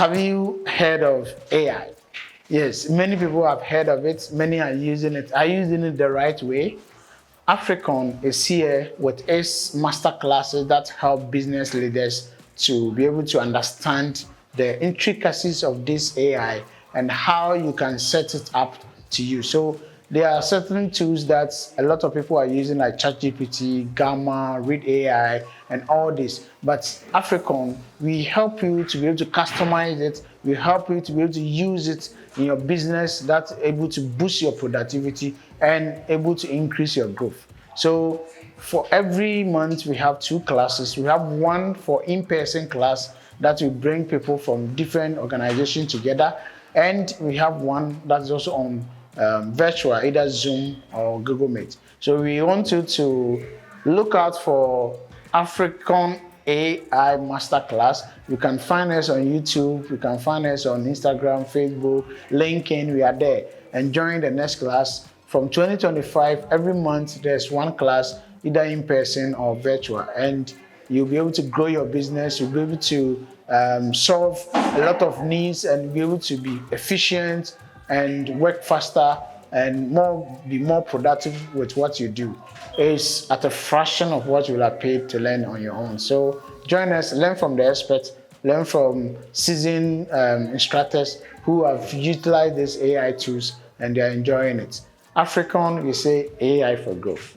Have you heard of AI? Yes, many people have heard of it. Many are using it. Are you using it the right way? Africon is here with its masterclasses that help business leaders to be able to understand the intricacies of this AI and how you can set it up to use. So there are certain tools that a lot of people are using, like ChatGPT, Gamma, Read AI, and all this. But Africon, we help you to be able to customize it. We help you to be able to use it in your business that's able to boost your productivity and able to increase your growth. So for every month, we have 2 classes. We have one for in-person class that will bring people from different organizations together. And we have one that's also on virtual, either Zoom or Google Meet. So we want you to look out for Africon AI Masterclass. You can find us on YouTube, you can find us on Instagram, Facebook, LinkedIn, we are there. And join the next class. From 2025, every month there's one class, either in person or virtual. And you'll be able to grow your business, you'll be able to solve a lot of needs and be able to be efficient and work faster and be more productive with what you do. It's at a fraction of what you will have paid to learn on your own. So join us, learn from the experts, learn from seasoned instructors who have utilized these AI tools and they're enjoying it. Africon, we say AI for growth.